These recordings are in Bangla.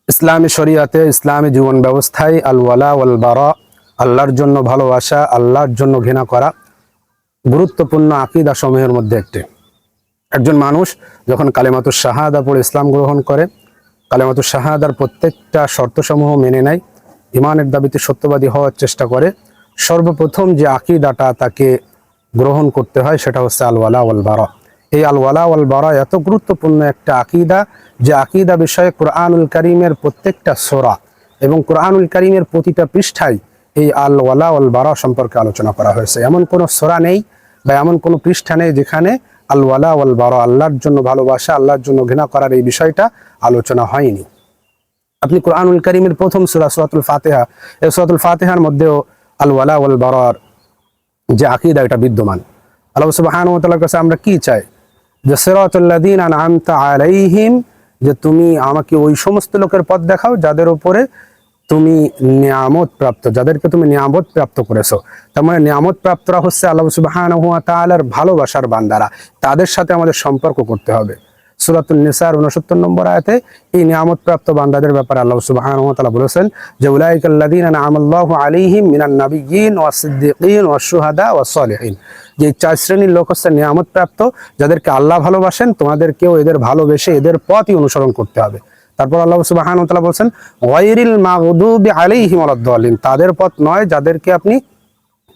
ইসলামী শরিয়াতে, ইসলামী জীবন ব্যবস্থায় আল ওয়ালা ওয়াল বারা, আল্লাহর জন্য ভালোবাসা, আল্লাহর জন্য ঘৃণা করা গুরুত্বপূর্ণ আকীদা সমূহের মধ্যে একটি। একজন মানুষ যখন কালেমাতুশ শাহাদা পড়ে ইসলাম গ্রহণ করে, কালেমাতুশ শাহাদার প্রত্যেকটা শর্তসমূহ মেনে নেয়, ইমানের দাবিতে সত্যবাদী হওয়ার চেষ্টা করে, সর্বপ্রথম যে আকীদাটা তাকে গ্রহণ করতে হয় সেটা হচ্ছে আল ওয়ালা ওয়াল বারা। এই আল ওয়ালা ওয়াল বারা এত গুরুত্বপূর্ণ একটা আকীদা যে আকীদা বিষয়ে কুরআনুল কারীমের প্রত্যেকটা সূরা এবং কুরআনুল কারীমের প্রতিটা পৃষ্ঠায় এই আল ওয়ালা ওয়াল বারা সম্পর্কে আলোচনা করা হয়েছে। এমন কোনো সূরা নেই বা এমন কোনো পৃষ্ঠা নেই যেখানে আল ওয়ালা ওয়াল বারা, আল্লাহর জন্য ভালোবাসা, আল্লাহর জন্য ঘৃণা করার এই বিষয়টা আলোচনা হয়নি। আপনি কুরআনুল কারীমের প্রথম সূরা সূরাতুল ফাতিহা, এই সূরাতুল ফাতিহার মধ্যেও আল ওয়ালা ওয়াল বারার যে আকীদা এটা বিদ্যমান। আল্লাহ সুবহানাহু ওয়া তাআলার কাছে আমরা কি চাই? যে সিরাতাল্লাযীনা আন'আমতা আলাইহিম, যে তুমি আমাকে ওই সমস্ত লোকের পথ দেখাও যাদের উপরে তুমি নিয়ামত প্রাপ্ত, যাদেরকে তুমি নিয়ামত প্রাপ্ত করেছো। তার মানে নিয়ামত প্রাপ্তরা হচ্ছে আল্লাহ সুবহানাহু ওয়া তাআলার ভালোবাসার বান্দারা, তাদের সাথে আমাদের সম্পর্ক করতে হবে। সূরাতুন নিসার 69 নম্বর আয়াতে এই নিয়ামত প্রাপ্ত বান্দাদের ব্যাপারে আল্লাহ সুবহানাহু ওয়া তাআলা বলেছেন যে উলাইকাল্লাযীনা আন'আমাল্লাহু আলাইহিম মিনান নাবিয়্যিন ওয়াস সিদ্দীকিন ওয়াস শুহাদা ওয়াস সালিহিন। যে চার শ্রেণীর লোক হচ্ছে নিয়ামত প্রাপ্ত, যাদেরকে আল্লাহ ভালোবাসেন, তোমাদেরকেও এদের ভালোবেসে এদের পথই অনুসরণ করতে হবে। তারপর আল্লাহ সুবহানাহু ওয়া তাআলা বলেন গায়রিল মাগদুবি আলাইহিম ওয়ালাদ-দাল্লিন, তাদের পথ নয় যাদেরকে আপনি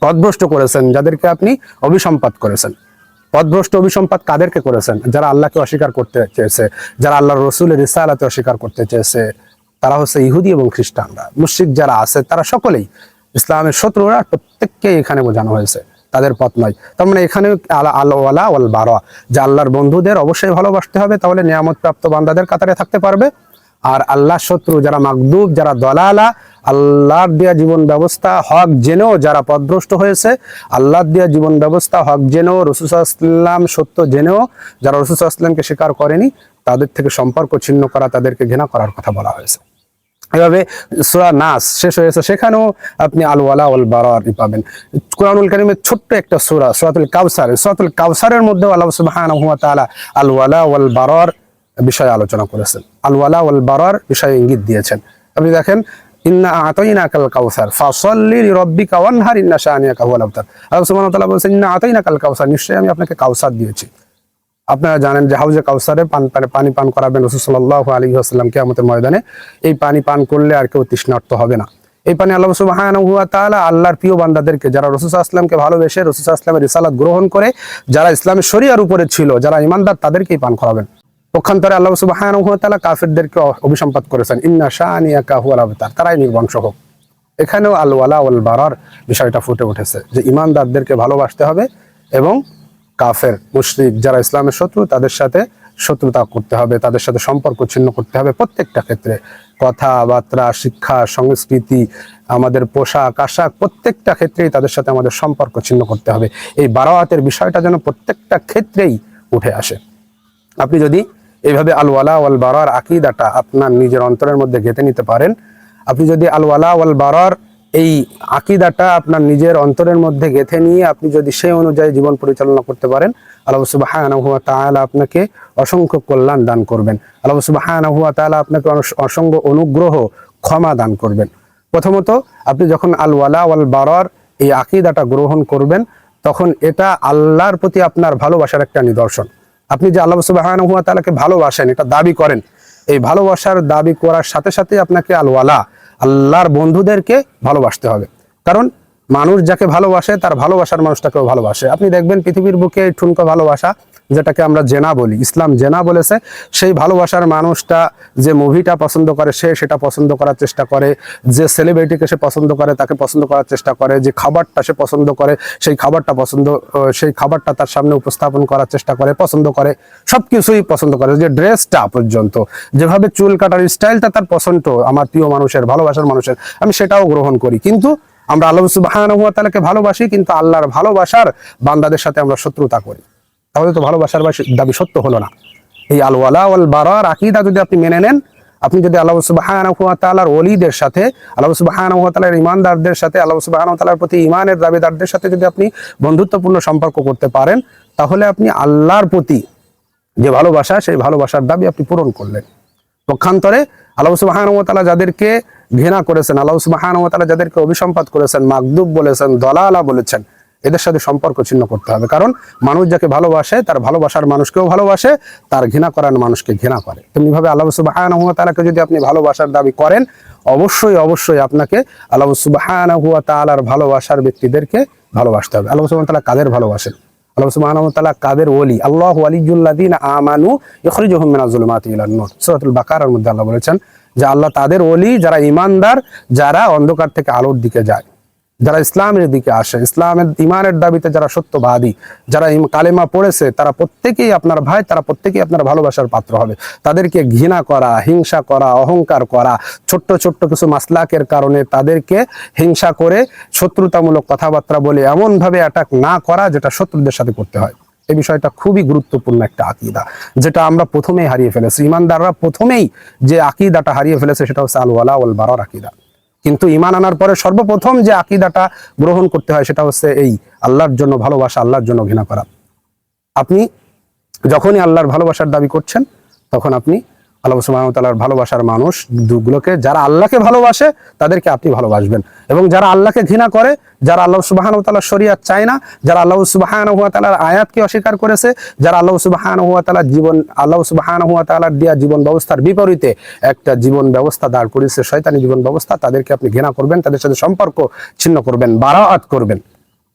পথভ্রষ্ট করেছেন, যাদেরকে আপনি অভিসম্পাত করেছেন। পথভ্রষ্ট অভিসম্পাত কাদেরকে করেছেন? যারা আল্লাহকে অস্বীকার করতে চেয়েছে, যারা আল্লাহর রাসূলের রিসালাতে অস্বীকার করতে চেয়েছে, তারা হচ্ছে ইহুদি এবং খ্রিস্টানরা। মুশরিক যারা আছে তারা সকলেই ইসলামের শত্রুরা, প্রত্যেককে এখানে বোঝানো হয়েছে, তাদের পথ নয়। তার মানে এখানে আল ওয়ালা ওয়াল বারা, যে আল্লাহর বন্ধুদের অবশ্যই ভালোবাসতে হবে, তাহলে নিয়ামত প্রাপ্ত বান্দাদের কাতারে থাকতে পারবে। আর আল্লাহর শত্রু যারা মাগদুব, যারা দলালা, আল্লাহর দেয়া জীবন ব্যবস্থা হক জেনেও যারা পথভ্রষ্ট হয়েছে, আল্লাহর দেয়া জীবন ব্যবস্থা হক জেনেও, রাসূল সাল্লাল্লাহু আলাইহি ওয়াসাল্লাম সত্য জেনেও যারা রাসূল সাল্লাল্লাহু আলাইহি ওয়াসাল্লামকে স্বীকার করেনি, তাদের থেকে সম্পর্ক ছিন্ন করা, তাদেরকে ঘৃণা করার কথা বলা হয়েছে। এভাবে সূরা নাস শেষ হয়েছে, সেখানেও আপনি আল ওয়ালা ওয়াল বারা পাবেন। কুরআনুল কারীমের ছোট্ট একটা সূরা সূরাতুল কাউসার, সূরাতুল কাউসারের মধ্যেও আল্লাহ সুবহানাহু ওয়া তাআলা আল ওয়ালা ওয়াল বারার বিষয়ে আলোচনা করেছেন, আল ওয়ালা ওয়াল বারার বিষয়ে ইঙ্গিত দিয়েছেন। আপনি দেখেন ইন্না আতাইনাকাল কাউসার ফাসাল্লি লিরাব্বিকা ওয়ানহার ইন্না শানিয়াকা হুয়াল আবতার। আল্লাহ সুবহানাহু ওয়া তাআলা বলেছেন ইন্না আতাইনাকাল কাউসার, নিশ্চয়ই আমি আপনাকে কাউসার দিয়েছি। আপনারা জানেন যে হাউজে কাউসারে পানি পান করাবেন রাসূল সাল্লাল্লাহু আলাইহি ওয়াসাল্লাম কিয়ামতের ময়দানে। এই পানি পান করলে আর কেউ তৃষ্ণার্ত হবে না। এই পানি আল্লাহ সুবহানাহু ওয়া তাআলা আল্লাহর প্রিয় বান্দাদেরকে, যারা রাসূল সাল্লাল্লাহু আলাইহি ওয়াসাল্লামকে ভালোবেসে রাসূল সাল্লাল্লাহু আলাইহি ওয়াসাল্লামের রিসালাত গ্রহণ করে, যারা ইসলামের শরিয়ার উপরে ছিল, যারা ঈমানদার, তাদেরকেই পান করাবেন। পক্ষান্তরে আল্লাহ সুবহানাহু ওয়া তাআলা কাফিরদেরকে অভিসম্পাত করেছেন ইন্না শানিয়াকা হুয়াল আবতার, তারাই নির্বংশ হোক। এখানেও আল ওয়ালা ওয়াল বারার বিষয়টা ফুটে উঠেছে যে ঈমানদারদেরকে ভালোবাসতে হবে এবং কাফের মুশরিক যারা ইসলামের শত্রু, তাদের সাথে শত্রুতা করতে হবে, তাদের সাথে সম্পর্ক ছিন্ন করতে হবে। প্রত্যেকটা ক্ষেত্রে কথাবার্তা, শিক্ষা, সংস্কৃতি, আমাদের পোশাক আশাক, প্রত্যেকটা ক্ষেত্রেই তাদের সাথে আমাদের সম্পর্ক ছিন্ন করতে হবে। এই বারাআতের বিষয়টা যেন প্রত্যেকটা ক্ষেত্রেই উঠে আসে। আপনি যদি এইভাবে আল ওয়ালা ওয়াল বারার আকীদাটা আপনার নিজের অন্তরের মধ্যে গেঁথে নিতে পারেন, আপনি যদি আল ওয়ালা ওয়াল বারার এই আকীদাটা আপনার নিজের অন্তরের মধ্যে গেঁথে নিয়ে আপনি যদি সেই অনুযায়ী জীবন পরিচালনা করতে পারেন, আল্লাহ সুবহানাহু ওয়া তাআলা আপনাকে অসংখ্য কল্যাণ দান করবেন। আল্লাহ সুবহানাহু ওয়া তাআলা আপনাকে অসংখ্য অনুগ্রহ, ক্ষমা দান করবেন। প্রথমত আপনি যখন আল ওয়ালা ওয়াল বারার এই আকীদাটা গ্রহণ করবেন, তখন এটা আল্লাহর প্রতি আপনার ভালোবাসার একটা নিদর্শন। আপনি যে আল্লাহ সুবহানাহু ওয়া তাআলাকে ভালোবাসেন, এটা দাবি করেন, এই ভালোবাসার দাবি করার সাথে সাথে আপনাকে আল ওয়ালা, আল্লাহর বন্ধুদেরকে ভালোবাসতে হবে। কারণ মানুষ যাকে ভালোবাসে তার ভালোবাসার মানুষটাকেও ভালোবাসে। আপনি দেখবেন পৃথিবীর বুকে ঠুনকো ভালোবাসা, যেটাকে আমরা জেনা বলি, ইসলাম জেনা বলেছে, সেই ভালোবাসার মানুষটা যে মুভিটা পছন্দ করে সে সেটা পছন্দ করার চেষ্টা করে, যে সেলিব্রিটিকে সে পছন্দ করে তাকে পছন্দ করার চেষ্টা করে, যে খাবারটা সে পছন্দ করে সেই খাবারটা তার সামনে উপস্থাপন করার চেষ্টা করে, পছন্দ করে, সবকিছুই পছন্দ করে, যে ড্রেসটা পর্যন্ত, যেভাবে চুল কাটার স্টাইলটা তার পছন্দ, আমার প্রিয় মানুষের, ভালোবাসার মানুষের, আমি সেটাও গ্রহণ করি। কিন্তু আমরা আল্লাহ সুবহানাহু ওয়া তাআলাকে ভালোবাসি, কিন্তু আল্লাহর ভালোবাসার বান্দাদের সাথে আমরা শত্রুতা করি, তাহলে তো ভালোবাসার দাবি সত্য হলো না। এই আল ওয়ালা ওয়াল বারার আকীদা যদি আপনি মেনে নেন, আপনি যদি আল্লাহ সুবহানাহু ওয়া তাআলার ওলিদের সাথে, আল্লাহ সুবহানাহু ওয়া তাআলার ঈমানদারদের সাথে, আল্লাহ সুবহানাহু ওয়া তাআলার প্রতি ঈমানের দাবিদারদের সাথে যদি আপনি বন্ধুত্বপূর্ণ সম্পর্ক করতে পারেন, তাহলে আপনি আল্লাহর প্রতি যে ভালোবাসা, সেই ভালোবাসার দাবি আপনি পূরণ করলেন। পক্ষান্তরে আল্লাহ সুবহানাহু ওয়া তাআলা যাদেরকে ঘৃণা করেছেন, আল্লাহ সুবহানাহু ওয়া তাআলা যাদেরকে অভিসম্পাত করেছেন, মাগদুব বলেছেন, দলালা বলেছেন, এদের সাথে সম্পর্ক ছিন্ন করতে হবে। কারণ মানুষ যাকে ভালোবাসে তার ভালোবাসার মানুষকেও ভালোবাসে, তার ঘৃণা করার মানুষকে ঘৃণা করে। তেমনিভাবে আল্লাহ সুবহানাহু ওয়া তাআলাকে যদি আপনি ভালোবাসার দাবি করেন, অবশ্যই অবশ্যই আপনাকে আল্লাহ সুবহানাহু ওয়া তাআলার ভালোবাসার ব্যক্তিদেরকে ভালোবাসতে হবে। আল্লাহ সুবহানাহু ওয়া তাআলা কাদের ভালোবাসেন? আল্লাহ সুবহানাহু ওয়া তাআলা কাদের ওলি? আল্লাহু ওয়ালিয়ুল্লাযিনা আমানু ইখরিজুহুম মিনাজ যুলুমাতি ইলান নূর। সূরাতুল বাকারার মধ্যে আল্লাহ বলেছেন যে আল্লাহ তাদের ওলি যারা ঈমানদার, যারা অন্ধকার থেকে আলোর দিকে যায়, যারা ইসলামের দিকে আসে, ইসলামের ঈমানের দাবিতে যারা সত্যবাদী, যারা কালেমা পড়েছে, তারা প্রত্যেকেই আপনার ভাই, তারা প্রত্যেকেই আপনার ভালোবাসার পাত্র হবে। তাদেরকে ঘৃণা করা, হিংসা করা, অহংকার করা, ছোট্ট ছোট্ট কিছু মাসলাকের কারণে তাদেরকে হিংসা করে শত্রুতামূলক কথাবার্তা বলে এমনভাবে অ্যাটাক না করা যেটা শত্রুদের সাথে করতে হয়। এই বিষয়টা খুবই গুরুত্বপূর্ণ একটা আকীদা, যেটা আমরা প্রথমেই হারিয়ে ফেলেছি। ঈমানদাররা প্রথমেই যে আকীদাটা হারিয়ে ফেলেছে সেটা হচ্ছে আল ওয়ালা ওয়াল বারার আকীদা। কিন্তু ঈমান আনার পরে সর্বপ্রথম যে আকীদাটা গ্রহণ করতে হয় সেটা হচ্ছে এই আল্লাহর জন্য ভালোবাসা, আল্লাহর জন্য ঘৃণা করা। আপনি যখনই আল্লাহর ভালোবাসার দাবি করছেন, তখন আপনি আল্লাহ সুবহানাহু ওয়া তাআলার ভালোবাসার মানুষগুলোকে, যারা আল্লাহকে ভালোবাসে তাদেরকে আপনি ভালোবাসবেন, এবং যারা আল্লাহকে ঘৃণা করে, যারা আল্লাহ সুবহানাহু ওয়া তাআলার শরীয়ত চায় না, যারা আল্লাহ সুবহানাহু ওয়া তাআলার আয়াতকে অস্বীকার করেছে, যারা আল্লাহ সুবহানাহু ওয়া তাআলার আল্লাহ সুবহানাহু ওয়া তাআলার দেয়া জীবন ব্যবস্থার বিপরীতে একটা জীবন ব্যবস্থা দাঁড় করেছে, শয়তানি জীবন ব্যবস্থা, তাদেরকে আপনি ঘৃণা করবেন, তাদের সাথে সম্পর্ক ছিন্ন করবেন, বারাআত করবেন,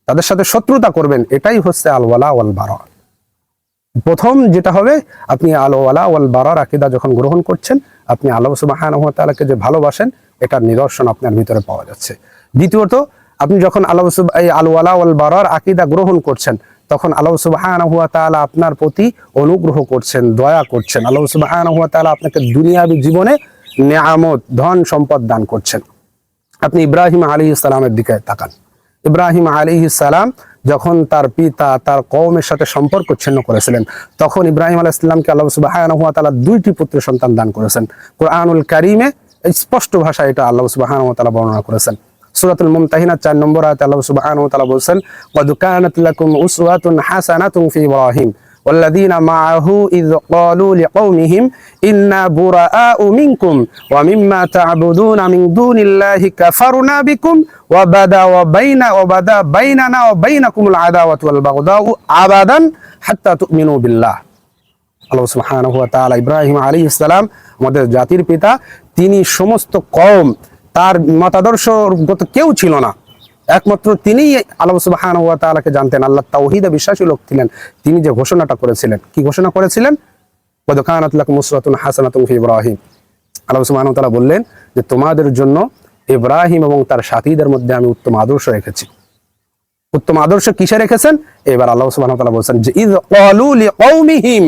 তাদের সাথে শত্রুতা করবেন। এটাই হচ্ছে আল ওয়ালা ওয়াল বারা। প্রথম যেটা হবে, আপনি আল ওয়ালা ওয়াল বারার আকীদা যখন গ্রহণ করছেন, আপনি আল্লাহ সুবহানাহু ওয়া তাআলাকে যে ভালোবাসেন এটার নিদর্শন আপনার ভিতরে পাওয়া যাচ্ছে। দ্বিতীয়ত, আপনি যখন আল ওয়ালা ওয়াল বারার আকীদা গ্রহণ করছেন, তখন আল্লাহ সুবহানাহু ওয়া তাআলা আপনার প্রতি অনুগ্রহ করছেন, দয়া করছেন। আল্লাহ সুবহানাহু ওয়া তাআলা আপনাকে দুনিয়াবী জীবনে নেয়ামত, ধন সম্পদ দান করছেন। আপনি ইব্রাহিম আলাইহিস সালামের দিকে তাকান। ইব্রাহিম আলাইহিস সালাম যখন তার পিতা তার কওমের সাথে সম্পর্ক ছিন্ন করেছিলেন, তখন ইব্রাহিম আলাইহিস সালামকে আল্লাহ সুবহানাহু ওয়া তাআলা দুইটি পুত্র সন্তান দান করেছেন। কুরআনুল কারীমে স্পষ্ট ভাষায় এটা আল্লাহ সুবহানাহু ওয়া তাআলা বর্ণনা করেছেন। সূরাতুল মুমতাহিনা 4 নম্বর আয়াতে আল্লাহ সুবহানাহু ওয়া তাআলা বলেন, ক্বাদ কানাত লাকুম উসওয়াতুন হাসানাতুন ফি ইব্রাহিম والذين معه إذ قالوا لقومهم إنا براء منكم ومما تعبدون من دون الله كفرنا بكم وبدا بيننا وبينكم العداوة والبغضاء أبدا حتى تؤمنوا بالله। আল্লাহ সুবহানাহু ওয়া তাআলা ইব্রাহিম আলাইহিস সালাম আমাদের জাতির পিতা, তিনি সমস্ত কওম, তার মতাদর্শগত কেউ ছিল না, একমাত্র তিনি আল্লাহ সুবহানাহু ওয়া তাআলাকে জানতেন, আল্লাহ তাওহীদে বিশ্বাসী লোক ছিলেন। তিনি যে ঘোষণাটা করেছিলেন, কি ঘোষণা করেছিলেন? ক্বাদ কানাত লাকুম উসওয়াতুন হাসানাতুন ফি ইব্রাহিম। আল্লাহ সুবহানাহু ওয়া তাআলা বললেন যে তোমাদের জন্য ইব্রাহিম এবং তার সাথীদের মধ্যে আমি উত্তম আদর্শ রেখেছি। উত্তম আদর্শ কিসে রেখেছেন? এবার আল্লাহ সুবহানাহু ওয়া তাআলা বলেন যে ইয ক্বালু লিকওমিহিম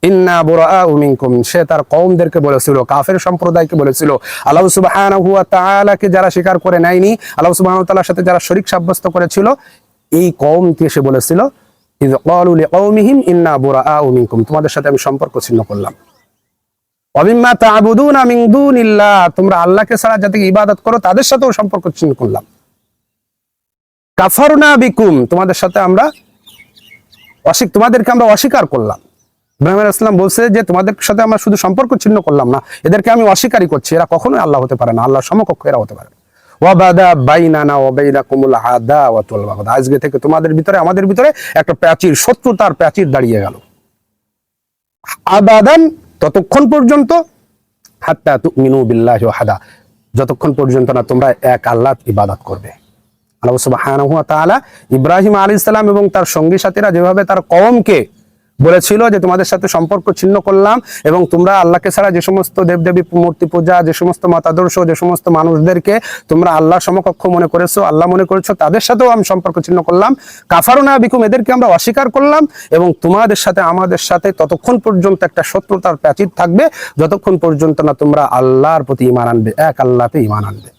ইন্না বুরাআউ মিনকুম। সে তার কওমদেরকে বলেছিল, কাফের সম্প্রদায়কে বলেছিল, আল্লাহ সুবহানাহু ওয়া তাআলাকে যারা স্বীকার করে নেয়নি, আল্লাহ সুবহানাহু ওয়া তাআলার সাথে যারা শরীক সাব্যস্ত করেছিল, এই কওমকে সে বলেছিল ইয ক্বালু লিকওমিহিম ইন্না বুরাআউ মিনকুম, তোমাদের সাথে আমি সম্পর্ক ছিন্ন করলাম। ওয়া মিম্মা তা'বুদুনা মিন দুনিল্লাহ, তোমরা আল্লাহকে ছাড়া যাদেরকে ইবাদত করো তাদের সাথেও সম্পর্ক ছিন্ন করলাম। কাফারনা বিকুম, তোমাদেরকে আমরা অস্বীকার করলাম। ইব্রাহিম আলাইহিস সালাম বলছে যে তোমাদের সাথে আমরা শুধু সম্পর্ক ছিন্ন করলাম না, এদেরকে আমি অস্বীকারই করছি, এরা কখনোই আল্লাহ হতে পারে না, আল্লাহর সমকক্ষ এরা হতে পারে না। ওয়া বাদা বাইনানা ওয়া বাইনাকুমুল আদাওয়াতু ওয়াল বাগদা, আজকে থেকে তোমাদের ভিতরে আমাদের ভিতরে একটা প্রাচীর, শত্রুতার প্রাচীর দাঁড়িয়ে গেল। আবাদান, ততক্ষণ পর্যন্ত, হাত্তা তুমিনু বিল্লাহি ওয়াহদা, যতক্ষণ পর্যন্ত না তোমরা এক আল্লাহর ইবাদত করবে। আল্লাহ সুবহানাহু ওয়া তাআলা ইব্রাহিম আলাইহিস সালাম এবং তার সঙ্গী সাথীরা যেভাবে তার কওমকে বলেছিল যে তোমাদের সাথে সম্পর্ক ছিন্ন করলাম, এবং তোমরা আল্লাহকে ছাড়া যে সমস্ত দেবদেবী মূর্তি পূজা, যে সমস্ত মতাদর্শ, যে সমস্ত মানুষদেরকে তোমরা আল্লাহর সমকক্ষ মনে করেছো, আল্লাহ মনে করেছো, তাদের সাথেও আমি সম্পর্ক ছিন্ন করলাম। কাফারুনা বিকুম, এদেরকে আমরা অস্বীকার করলাম, এবং তোমাদের সাথে আমাদের সাথে ততক্ষণ পর্যন্ত একটা শত্রুতার প্রাচীর থাকবে যতক্ষণ পর্যন্ত না তোমরা আল্লাহর প্রতি ঈমান আনবে, এক আল্লাহতে ঈমান আনবে।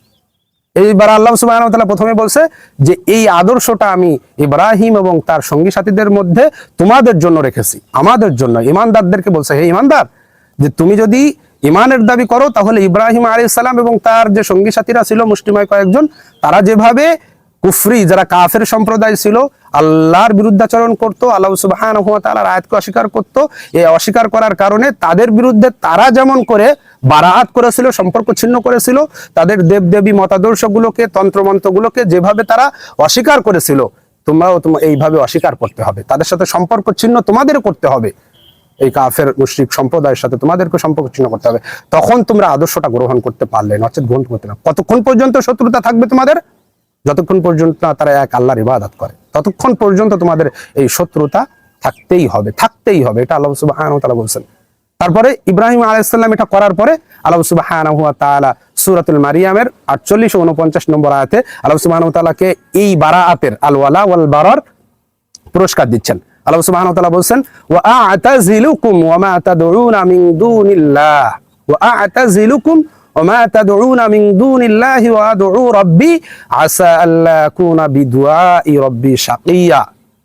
এইবার আল্লাহ সুবহানাহু ওয়া তাআলা প্রথমে বলছে যে এই আদর্শটা আমি ইব্রাহিম এবং তার সঙ্গী সাথীদের মধ্যে তোমাদের জন্য রেখেছি, আমাদের জন্য। ঈমানদারদেরকে বলছে, হে ঈমানদার, যে তুমি যদি ঈমানের দাবি করো তাহলে ইব্রাহিম আলাইহিস সালাম এবং তার যে সঙ্গী সাথীরা ছিল মুষ্টিমেয় কয়েকজন, তারা যেভাবে কুফরি, যারা কাফের সম্প্রদায় ছিল, আল্লাহর বিরুদ্ধাচরণ করতো, আল্লাহ সুবহানাহু ওয়া তাআলার আয়াতকে অস্বীকার করতো, এই অস্বীকার করার কারণে তাদের বিরুদ্ধে তারা যেমন করে বারাআত করেছিল, সম্পর্ক ছিন্ন করেছিল, তাদের দেবদেবী মতাদর্শগুলোকে, তন্ত্রমন্ত্রগুলোকে যেভাবে তারা অস্বীকার করেছিল, তোমরাও এইভাবে অস্বীকার করতে হবে, তাদের সাথে সম্পর্ক ছিন্ন তোমাদেরও করতে হবে। এই কাফের মুশরিক সম্প্রদায়ের সাথে তোমাদেরকে সম্পর্ক ছিন্ন করতে হবে। তখন তোমরা আদর্শটা গ্রহণ করতে পারলে, নচেত গ্রহণ করতে না। কতক্ষণ পর্যন্ত শত্রুতা থাকবে তোমাদের? যতক্ষণ পর্যন্ত না তারা এক আল্লাহর ইবাদত করে, ততক্ষণ পর্যন্ত তোমাদের এই শত্রুতা থাকতেই হবে, থাকতেই হবে। এটা আল্লাহ সুবহানাহু ওয়া তাআলা বলছেন। তারপরে ইব্রাহিম আলাইহিস সালাম এটা করার পরে আল্লাহ সুবহানাহু ওয়া তাআলা সূরাতুল মারিয়ামের 48 ও 49 নম্বর আয়াতে আল্লাহ সুবহানাহু ওয়া তাআলাকে এই বারাআতের আল ওয়ালা ওয়াল বারার পুরস্কার দিচ্ছেন। আল্লাহ সুবহানাহু ওয়া তাআলা বলেন, ওয়া আ'তাযিলুকুম ওয়া মা তাদউনা মিন দুনিল্লাহ, ওয়া আ'তাযিলুকুম ওয়া মা তাদউনা মিন দুনিল্লাহি ওয়া আদউ রাব্বি আসা আল্লা কুনা বিদুআই রাব্বি শাকিয়া।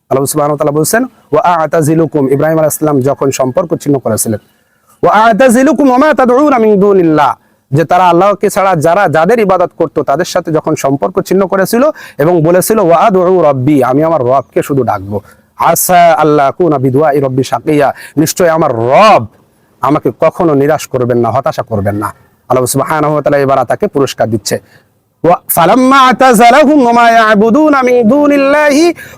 আল্লাহ সুবহানাহু ওয়া তাআলা বলেন, ওয়া আ'তাযিলুকুম, ইব্রাহিম আলাইহিস সালাম যখন সম্পর্ক ছিন্ন করেছিলেন, ওয়া আ'তাযিলুকুম ওয়া মা তাদউনা মিন দুনিল্লাহ, যে তারা আল্লাহকে ছাড়া যাদের ইবাদত করত তাদের সাথে যখন সম্পর্ক ছিন্ন করেছিল এবং বলেছিল ওয়া আদউ রাব্বি, আমি আমার রবকে শুধু ডাকবো, আসা আল্লাহ কুনা বিদুআই রাব্বি শাকিয়া, নিশ্চয় আমার রব আমাকে কখনো নিরাশ করবেন না, হতাশা করবেন না। আল্লাহ সুবহানাহু ওয়া তাআলা এবার তাকে পুরস্কার দিচ্ছে। فلما اعتزلهم وما يعبدون من دون الله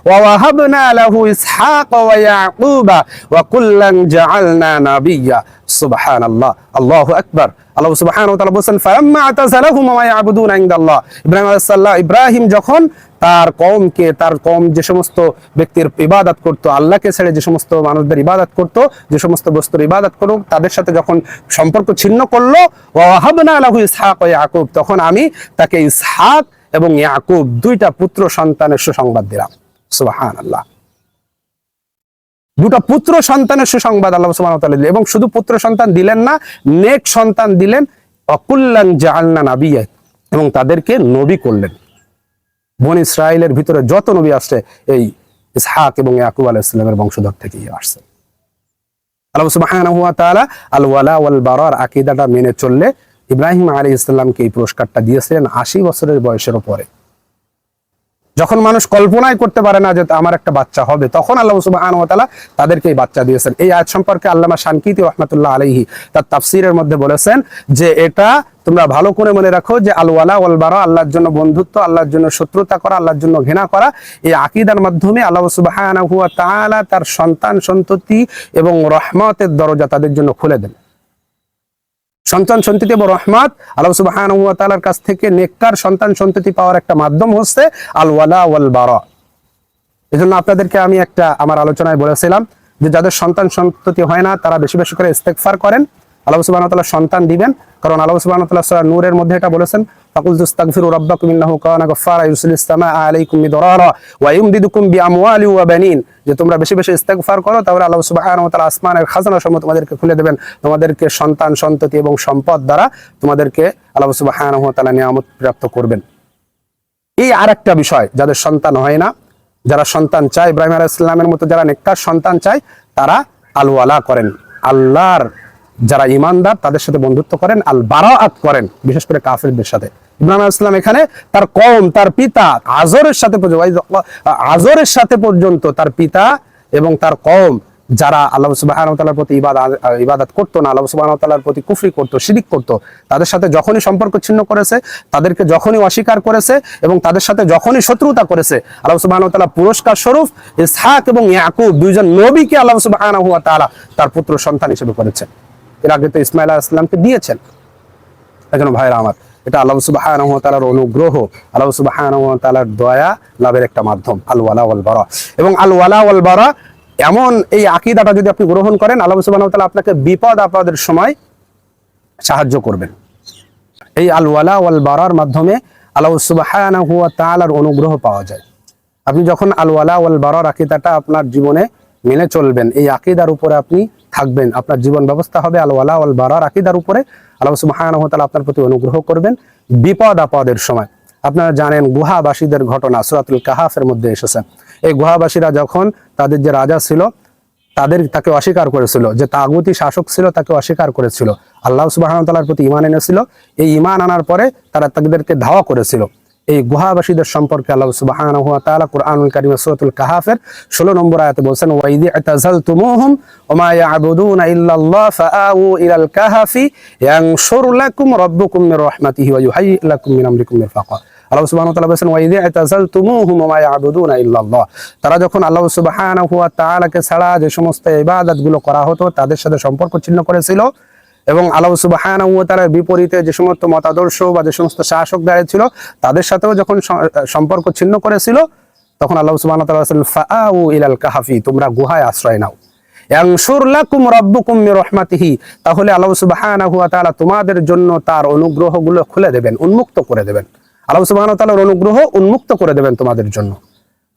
ووهبنا له إسحاق ويعقوب وكلا جعلنا نبيا سبحان الله الله أكبر। আল্লাহ সুবহানাহু ওয়া তাআলা বলেন, ফালাম্মা আতাযালাহুম ওয়া মা ইয়াবুদুনা ইনদাল্লাহ, ইব্রাহিম আলাইহিস সালাম, ইব্রাহিম যখন তার কওম যে সমস্ত ব্যক্তির ইবাদত করত, আল্লাহকে ছেড়ে যে সমস্ত মানুষদের ইবাদত করত, যে সমস্ত বস্তুর ইবাদত করত, তাদের সাথে যখন সম্পর্ক ছিন্ন করলো, ওয়া ওয়াহাবনা লাহু ইসহাক ওয়া ইয়াকুব, তখন আমি তাকে ইসহাক এবং ইয়াকুব দুইটা পুত্র সন্তানের সুসংবাদ দিলাম। সুবহানাল্লাহ, দুটা পুত্র সন্তানের সুসংবাদ আল্লাহ সুবহানাহু ওয়া তাআলা দিলেন। এবং শুধু পুত্র সন্তান দিলেন না, নেক সন্তান দিলেন। অকুল্লান জাআলনা নাবিয়্যা, এবং তাদেরকে নবী করলেন। বনী ইসরাইলের ভিতরে যত নবী আসছে এই ইসহাক এবং ইয়াকুব আলাইহিস সালামের বংশধর থেকেই আসছে। আল্লাহ সুবহানাহু ওয়া তাআলা আল ওয়ালা ওয়াল বারার আকীদাটা মেনে চললে ইব্রাহিম আলাইহিস সালামকে এই পুরস্কারটা দিয়েছিলেন 80 বছরের বয়সের পরে। যখন মানুষ কল্পনাই করতে পারে না যে আমার একটা বাচ্চা হবে, তখন আল্লাহ সুবহানাহু ওয়া তাআলা তাদেরকে এই বাচ্চা দিয়েছেন। এই আয়াত সম্পর্কে আল্লামা শানকিতি রাহমাতুল্লাহ আলাইহি তার তাফসীরের মধ্যে বলেছেন যে এটা তোমরা ভালো করে মনে রাখো যে আল ওয়ালা ওয়াল বারা, আল্লাহর জন্য বন্ধুত্ব, আল্লাহর জন্য শত্রুতা করা, আল্লাহর জন্য ঘৃণা করা, এই আকীদার মাধ্যমে আল্লাহ সুবহানাহু ওয়া তাআলা তার সন্তান সন্ততি এবং রহমতের দরজা তাদের জন্য খুলে দেন। সন্তান সন্ততি এবং রহমত আল্লাহ সুবহানাহু ওয়া তাআলার কাছ থেকে নেককার সন্তান সন্ততি পাওয়ার একটা মাধ্যম হচ্ছে আল ওয়ালা ওয়াল বারা। এজন্য আপনাদেরকে আমি আমার আলোচনায় বলেছিলাম যে যাদের সন্তান সন্ততি হয় না তারা বেশি বেশি করে ইস্তেগফার করেন, আল্লাহ সুবহানাহু ওয়া তাআলা সন্তান দিবেন। কারণ আল্লাহ সুবহানাহু ওয়া তাআলা সূরা নূরের মধ্যে এটা বলেছেন, ফাকুলতু আস্তাগফিরু রাব্বাকুম ইন্নাহু কানা গাফফারা ইউরসিলিস সামাআ আলাইকুম মিদরারা ওয়া ইউমদিদুকুম বিআমওয়ালি ওয়া বানিন, যে তোমরা বেশি বেশি ইস্তেগফার করো, তাহলে আল্লাহ সুবহানাহু ওয়া তাআলা আসমানের খাজানা সমূহ তোমাদেরকে খুলে দেবেন, তোমাদেরকে সন্তান সন্ততি এবং সম্পদ দ্বারা তোমাদেরকে আল্লাহ সুবহানাহু ওয়া তাআলা নিয়ামত প্রাপ্ত করবেন। এই আরেকটা বিষয়, যাদের সন্তান হয় না, যারা সন্তান চায়, ইব্রাহিম আলাইহিস সালামের মতো যারা নেককার সন্তান চায়, তারা আল ওয়ালা করেন, আল্লাহর যারা ঈমানদার তাদের সাথে বন্ধুত্ব করেন, আল বারাআত করেন, বিশেষ করে কাফিরদের সাথে। ইব্রাহিম আলাইহিস সালাম এখানে তার কওম, তার পিতা আজরের সাথে পর্যন্ত তার পিতা এবং তার কওম যারা আল্লাহ সুবহানাহু ওয়া তাআলার প্রতি ইবাদত করতো না, আল্লাহ সুবহানাহু ওয়া তাআলার প্রতি কুফরি করতো, শিরক করতো, তাদের সাথে যখনই সম্পর্ক ছিন্ন করেছে, তাদেরকে যখনই অস্বীকার করেছে এবং তাদের সাথে যখনই শত্রুতা করেছে, আল্লাহ সুবহানাহু ওয়া তাআলা পুরস্কার স্বরূপ ইসহাক এবং ইয়াকুব দুইজন নবীকে আল্লাহ সুবহানাহু ওয়া তাআলা তার পুত্র সন্তান হিসেবে করেছেন। এর আগে তো ইসমাঈল আলাইহিস সালামকে দিয়েছেন। এজন্য ভাইরা আমার, এটা আল্লাহ সুবহানাহু ওয়া তাআলার অনুগ্রহ, আল্লাহ সুবহানাহু ওয়া তাআলার দয়া লাভের একটা মাধ্যম আল ওয়ালা ওয়াল বারা। এবং আল ওয়ালা ওয়াল বারা এমন এই আকীদাটা যদি আপনি গ্রহণ করেন, আল্লাহ সুবহানাহু ওয়া তাআলা আপনাকে বিপদ আপদের সময় সাহায্য করবেন। এই আল ওয়ালা ওয়াল বারার মাধ্যমে আল্লাহ সুবহানাহু ওয়া তাআলার অনুগ্রহ পাওয়া যায়। আপনি যখন আল ওয়ালা ওয়াল বারার আকীদাটা আপনার জীবনে মেনে চলবেন, এই আকীদার উপরে আপনি থাকবেন, আপনার জীবন ব্যবস্থা হবে আল ওয়ালা ওয়াল বারার আকীদার উপরে। আল্লাহ সুবহানাহু ওয়া তাআলা আপনার প্রতি অনুগ্রহ করবেন বিপদ আপদের সময়। আপনারা জানেন গুহাবাসীদের ঘটনা সূরাতুল কাহাফের মধ্যে এসেছে। এই গুহাবাসীরা যখন তাদের যে রাজা ছিল তাকে অস্বীকার করেছিল, যে তাগুতি শাসক ছিল তাকে অস্বীকার করেছিল, আল্লাহ সুবহানাহু ওয়া তাআলার প্রতি ঈমান এনেছিল। এই ঈমান আনার পরে তারা তাদেরকে ধাওয়া করেছিল। এই গুহাবাসীদের সম্পর্কে আল্লাহ সুবহানাহু ওয়া তাআলা কুরআনুল কারীম সূরাতুল কাহাফের 16 নম্বর আয়াতে বলেছেন, ওয়া ইয আতাযালতুমুহুম ওয়া মা ইয়াবুদুনা ইল্লাল্লাহ ফাআউ ইলাল কাহাফি ইয়ানশুর লাকুম রাব্বুকুম মির রাহমাতিহি ওয়া ইউহায়্যি লাকুম মিন আমরিকুম মিরফাকা। আল্লাহ সুবহানাহু ওয়া তাআলা বলেছেন, ওয়া ইয আতাযালতুমুহুম ওয়া মা ইয়াবুদুনা ইল্লাল্লাহ, তারা যখন আল্লাহ সুবহানাহু ওয়া তাআলাকে ছাড়া যে সমস্ত ইবাদতগুলো করা হতো তাদের সাথে সম্পর্ক ছিন্ন করেছিল, এবং আল্লাহ সুবহানাহু ওয়া তাআলার বিপরীতে যে সমস্ত মতাদর্শ বা যে সমস্ত শাসক দাঁড়িয়েছিল তাদের সাথেও যখন সম্পর্ক ছিন্ন করেছিল, তখন আল্লাহ সুবহানাহু ওয়া তাআলা বলেন, ফাআউ ইলাল কাহাফি, তোমরা গুহায় আশ্রয় নাও, ইয়ানশুর লাকুম রাব্বুকুম মির রাহমাতিহি, তাহলে আল্লাহ সুবহানাহু ওয়া তাআলা তোমাদের জন্য তার অনুগ্রহগুলো খুলে দেবেন, উন্মুক্ত করে দেবেন। আল্লাহ সুবহানাহু ওয়া তাআলার অনুগ্রহ উন্মুক্ত করে দেবেন তোমাদের জন্য।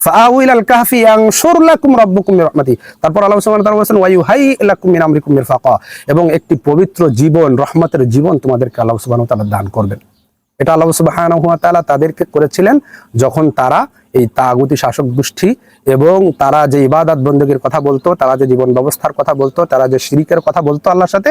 ফাআউ ইলাল কাহফি ইয়ানশুর লাকুম রাব্বুকুম মির রাহমাতিহি, তারপর আল্লাহ সুবহানাহু ওয়া তাআলা বলেন, ওয়া ইউহায়্যি লাকুম মিন আমরিকুম মিরফাকা, এবং একটি পবিত্র জীবন, রহমতের জীবন তোমাদেরকে আল্লাহ সুবহানাহু ওয়া তাআলা দান করবেন। এটা আল্লাহ সুবহানাহু ওয়া তাআলা তাদেরকে করেছিলেন যখন তারা এই তাগুতি শাসক গোষ্ঠী এবং তারা যে ইবাদত বন্দেগীর কথা বলতো, তারা যে জীবন ব্যবস্থার কথা বলতো, তারা যে শিরকের কথা বলতো আল্লাহর সাথে,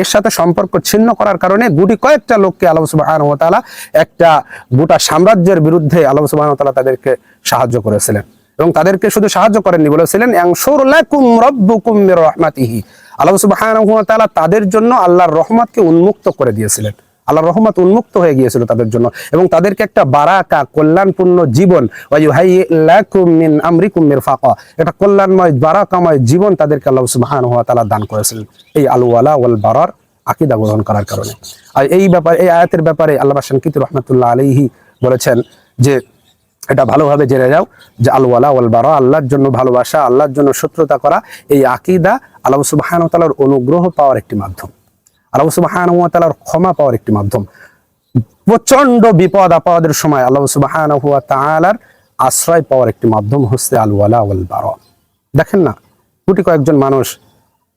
এর সাথে সম্পর্ক ছিন্ন করার কারণে গুটি কয়েকটা লোককে আল্লাহ সুবহানাহু ওয়া তাআলা একটা গোটা সাম্রাজ্যের বিরুদ্ধে আল্লাহ সুবহানাহু ওয়া তাআলা তাদেরকে সাহায্য করেছিলেন। এবং তাদেরকে শুধু সাহায্য করেননি, বলেছিলেন ইয়ানশুর লাকুম রাব্বুকুম মির রাহমাতিহি, আল্লাহ সুবহানাহু ওয়া তাআলা তাদের জন্য আল্লাহর রহমতকে উন্মুক্ত করে দিয়েছিলেন। আল্লাহর রহমত উন্মুক্ত হয়ে গিয়েছিল তাদের জন্য, এবং তাদেরকে একটা বারাকা, কল্যাণপূর্ণ জীবন, ওয়া ইউহায়্যি লাকুম মিন আমরিকুম মিরফাকা, এটা কল্যাণময় বারাকাময় জীবন তাদেরকে আল্লাহ সুবহানাহু ওয়া তাআলা দান করেছিলেন এই আল ওয়ালা ওয়াল বারার আকীদা গ্রহণ করার কারণে। আর এই ব্যাপারে, এই আয়াতের ব্যাপারে আল্লামা শানকিতি রাহমাতুল্লাহ আলাইহি বলেছেন যে এটা ভালোভাবে জেনে যাও যে আল ওয়ালা ওয়াল বারা, আল্লাহর জন্য ভালোবাসা, আল্লাহর জন্য শত্রুতা করা, এই আকীদা আল্লাহ সুবহানাহু ওয়া তাআলার অনুগ্রহ পাওয়ার একটি মাধ্যম, আল্লাহ সুবহানাহু ওয়া তাআলার ক্ষমা পাওয়ার একটি মাধ্যম। প্রচন্ড বিপদ আপদের সময় আল্লাহ সুবহানাহু ওয়া তাআলার আশ্রয় পাওয়ার একটি মাধ্যম হচ্ছে আল ওয়ালা ওয়াল বারা। দেখেন না, গুটি কয়েকজন মানুষ,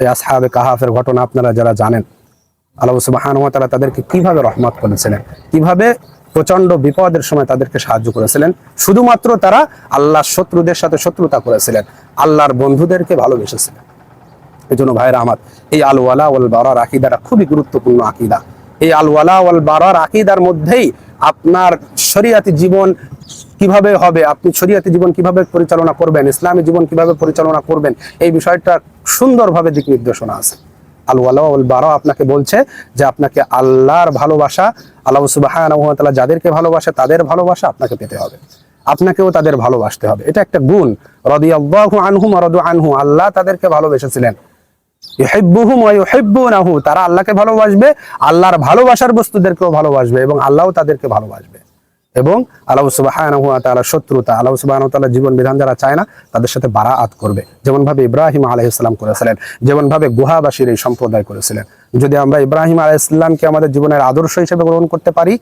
এই আসহাবে কাহাফের ঘটনা আপনারা যারা জানেন, আল্লাহ সুবহানাহু ওয়া তাআলা তাদেরকে কিভাবে রহমত করেছিলেন, কিভাবে প্রচন্ড বিপদের সময় তাদেরকে সাহায্য করেছিলেন। শুধুমাত্র তারা আল্লাহর শত্রুদের সাথে শত্রুতা করেছিলেন, আল্লাহর বন্ধুদেরকে ভালোবেসেছিলেন। এই জন্য ভাইরা আমার, এই আল ওয়ালা ওয়াল বারার আকীদাটা খুবই গুরুত্বপূর্ণ আকীদা। এই আল ওয়ালা ওয়াল বারার আকীদার মধ্যেই আপনার শরীয়তি জীবন কিভাবে হবে, আপনি শরীয়তি জীবন কিভাবে পরিচালনা করবেন, ইসলামী জীবন কিভাবে পরিচালনা করবেন, এই বিষয়টা সুন্দরভাবে দিক নির্দেশনা আছে। আল ওয়ালা ওয়াল বারা আপনাকে বলছে যে আপনাকে আল্লাহর ভালোবাসা, আল্লাহ সুবহানাহু ওয়া তাআলা যাদেরকে ভালোবাসে তাদের ভালোবাসা আপনাকে পেতে হবে, আপনাকেও তাদের ভালোবাসতে হবে। এটা একটা গুণ। রাদিয়াল্লাহু আনহুম ওয়া রাদু আনহু, আল্লাহ তাদেরকে ভালোবেসেছিলেন। ইউহিব্বুহুম ওয়া ইউহিব্বুনাহু, তারা আল্লাহকে ভালোবাসবে, আল্লাহর ভালোবাসার বস্তুদেরকেও ভালোবাসবে, এবং আল্লাহও তাদেরকে ভালোবাসবে। এবং আল্লাহ সুবহানাহু ওয়া তাআলার শত্রুতা, আল্লাহ সুবহানাহু ওয়া তাআলার জীবন বিধান যারা চায় না তাদের সাথে বারাআত করবে, যেমন ভাবে ইব্রাহিম আলাইহিস সালাম করেছিলেন, যেমন ভাবে গুহাবাসীর এই সম্প্রদায় করেছিলেন। যদি আমরা ইব্রাহিম আলাইহিস সালামকে আমাদের জীবনের আদর্শ হিসেবে গ্রহণ করতে পারি,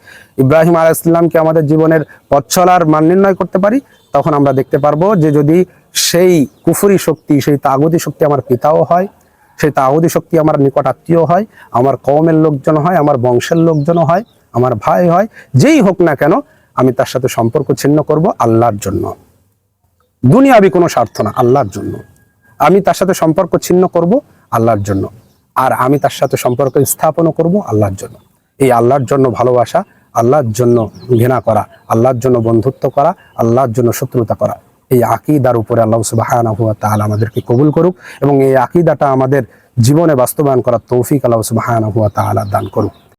ইব্রাহিম আলাইহিস সালামকে আমাদের জীবনের পথ চলার মান নির্ণয় করতে পারি, তখন আমরা দেখতে পারবো যে যদি সেই কুফরি শক্তি, সেই তাগুতি শক্তি আমার পিতাও হয়, সেই তাগুতি শক্তি আমার নিকট আত্মীয় হয়, আমার কওমের লোকজন হয়, আমার বংশের লোকজনও হয়, আমার ভাই হয়, যেই হোক না কেন, আমি তার সাথে সম্পর্ক ছিন্ন করব আল্লাহর জন্য, দুনিয়াবি কোনো স্বার্থ না, আল্লাহর জন্য। আমি তার সাথে সম্পর্ক ছিন্ন করব আল্লাহর জন্য, আর আমি তার সাথে সম্পর্ক স্থাপনও করব আল্লাহর জন্য। এই আল্লাহর জন্য ভালোবাসা, আল্লাহর জন্য ঘৃণা করা, আল্লাহর জন্য বন্ধুত্ব করা, আল্লাহর জন্য শত্রুতা করা, এই আকীদার উপরে আল্লাহ সুবহানাহু ওয়া তাআলা আমাদেরকে কবুল করুক, এবং এই আকীদাটা আমাদের জীবনে বাস্তবায়ন করার তৌফিক আল্লাহ সুবহানাহু ওয়া তাআলা দান করুক।